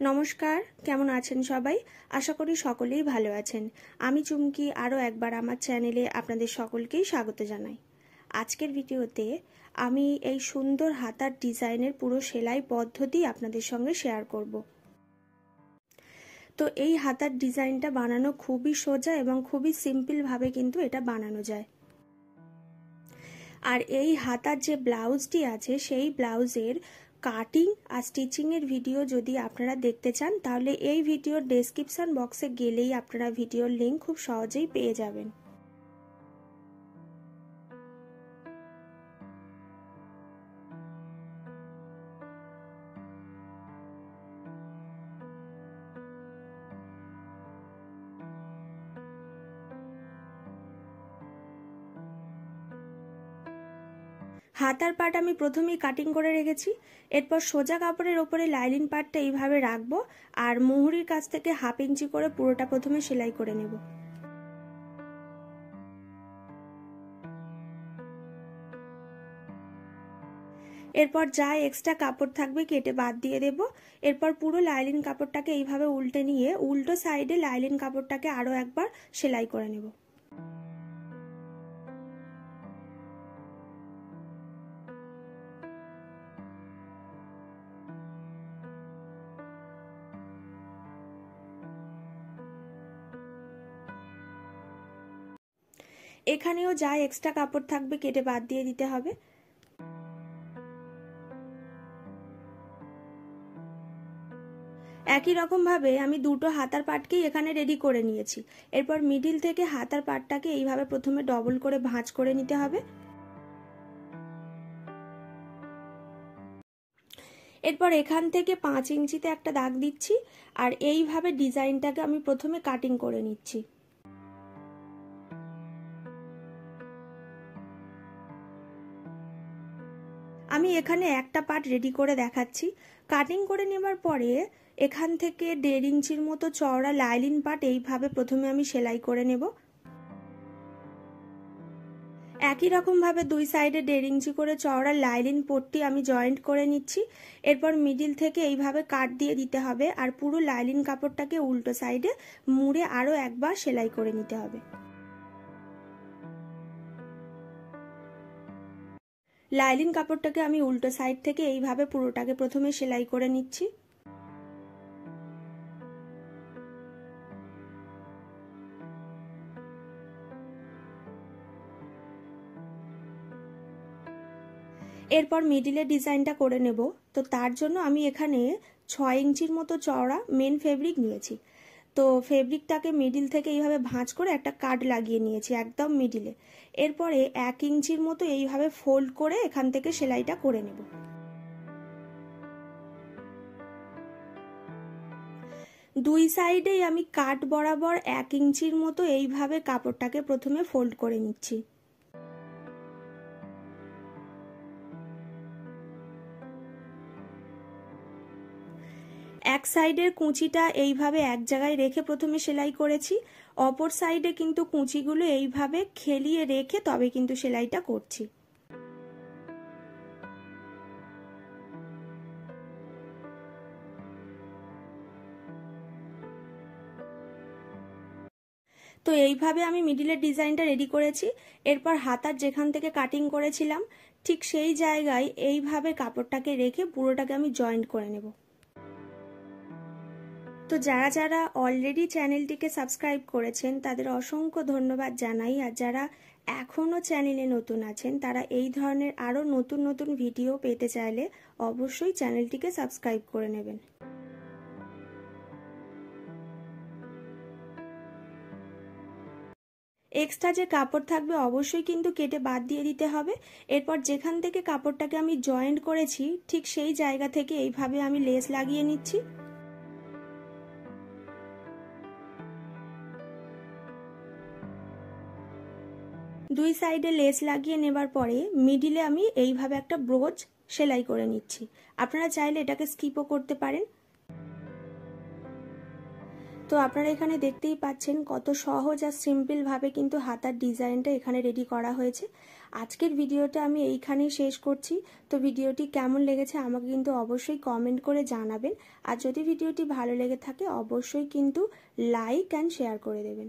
নমস্কার, কেমন আছেন সবাই? আশা করি সকলেই ভালো আছেন। আমি চুমকি আরও একবার আমার চ্যানেলে আপনাদের সকলকেই স্বাগত জানাই। আজকের ভিডিওতে আমি এই সুন্দর হাতার ডিজাইনের পুরো সেলাই পদ্ধতি আপনাদের সঙ্গে শেয়ার করব। তো এই হাতার ডিজাইনটা বানানো খুবই সোজা এবং খুবই সিম্পলভাবে কিন্তু এটা বানানো যায়। আর এই হাতার যে ব্লাউজটি আছে সেই ব্লাউজের কাটিং আর স্টিচিং এর ভিডিও যদি আপনারা দেখতে চান তাহলে এই ভিডিওর ডেসক্রিপশন বক্সে গেলেই আপনারা ভিডিওর লিংক খুব সহজেই পেয়ে যাবেন। হাতার পার্ট আমি প্রথমেই কাটিং করে রেখেছি। এরপর সোজা কাপড়ের ওপরে লাইলিন পার্টটা এইভাবে রাখবো আর মুহুরির কাছ থেকে 1/2 ইঞ্চি করে পুরোটা প্রথমে সেলাই করে নেব। এরপর যা এক্সট্রা কাপড় থাকবে কেটে বাদ দিয়ে দেব। এরপর পুরো লাইলিন কাপড়টাকে এইভাবে উল্টে নিয়ে উল্টো সাইডে লাইলিন কাপড়টাকে আরো একবার সেলাই করে নেব। এখানেও যা এক্সট্রা কাপড় থাকবে কেটে বাদ দিয়ে দিতে হবে। একই রকম ভাবে আমি দুটো হাতার পাটকেই এখানে রেডি করে নিয়েছি। এরপর মিডিল থেকে হাতার পাটটাকে এইভাবে প্রথমে ডবল করে ভাঁজ করে নিতে হবে। এরপর এখান থেকে 5 ইঞ্চিতে একটা দাগ দিচ্ছি আর এইভাবে ডিজাইনটাকে আমি প্রথমে কাটিং করে নিচ্ছি। আমি এখানে একটা পার্ট রেডি করে দেখাচ্ছি। কাটিং করে নেবার পরে এখান থেকে 1.5 ইঞ্চির মতো চওড়া লাইলিন পার্ট এইভাবে প্রথমে আমি সেলাই করে নেব। একই রকম ভাবে দুই সাইডে 1.5 ইঞ্চি করে চওড়া লাইলিন পট্টি আমি জয়েন্ট করে নিচ্ছি। এরপর মিডিল থেকে এইভাবে কাট দিয়ে দিতে হবে আর পুরো লাইলিন কাপড়টাকে উল্টো সাইডে মুড়ে আরো একবার সেলাই করে নিতে হবে। লাইলিন কাপড়টাকে আমি উল্টো সাইড থেকে এইভাবে পুরোটাকে প্রথমে সেলাই করে নিচ্ছি। এরপর মিডিলের ডিজাইনটা করে নেব। তো তার জন্য আমি এখানে 6 ইঞ্চির মতো চওড়া মেন ফেব্রিক নিয়েছি। তো ফেব্রিকটাকে মিডিল থেকে এইভাবে ভাঁজ করে একটা কাট লাগিয়ে নিয়েছি একদম মিডিলে। এরপরে 1 ইঞ্চির মতো এইভাবে ফোল্ড করে এখান থেকে সেলাইটা করে নেব। দুই সাইডেই আমি কাট বরাবর 1 ইঞ্চির মতো এইভাবে কাপড়টাকে প্রথমে ফোল্ড করে নিচ্ছি। এক সাইডের কুঁচিটা এইভাবে এক জায়গায় রেখে প্রথমে সেলাই করেছি, অপর সাইডে কিন্তু কুঁচিগুলো এইভাবে খেলিয়ে রেখে তবে কিন্তু সেলাইটা করছি। তো এইভাবে আমি মিডিলের ডিজাইনটা রেডি করেছি। এরপর হাতার যেখান থেকে কাটিং করেছিলাম ঠিক সেই জায়গায় এইভাবে কাপড়টাকে রেখে পুরোটাকে আমি জয়েন্ট করে নেব। তো যারা যারা অলরেডি চ্যানেলটিকে সাবস্ক্রাইব করেছেন তাদের অসংখ্য ধন্যবাদ জানাই। আর যারা এখনও চ্যানেলে নতুন আছেন তারা এই ধরনের আরও নতুন নতুন ভিডিও পেতে চাইলে অবশ্যই চ্যানেলটিকে সাবস্ক্রাইব করে নেবেন। এক্সট্রা যে কাপড় থাকবে অবশ্যই কিন্তু কেটে বাদ দিয়ে দিতে হবে। এরপর যেখান থেকে কাপড়টাকে আমি জয়েন্ট করেছি ঠিক সেই জায়গা থেকে এইভাবে আমি লেস লাগিয়ে নিচ্ছি। দুই সাইডে লেস লাগিয়ে নেবার পরে মিডিলে আমি এইভাবে একটা ব্রোচ সেলাই করে নিচ্ছি। আপনারা চাইলে এটাকে স্কিপও করতে পারেন। তো আপনারা এখানে দেখতেই পাচ্ছেন কত সহজ আর সিম্পল ভাবে কিন্তু হাতার ডিজাইনটা এখানে রেডি করা হয়েছে। আজকের ভিডিওটা আমি এইখানেই শেষ করছি। তো ভিডিওটি কেমন লেগেছে আমাকে কিন্তু অবশ্যই কমেন্ট করে জানাবেন। আর যদি ভিডিওটি ভালো লেগে থাকে অবশ্যই কিন্তু লাইক অ্যান্ড শেয়ার করে দেবেন।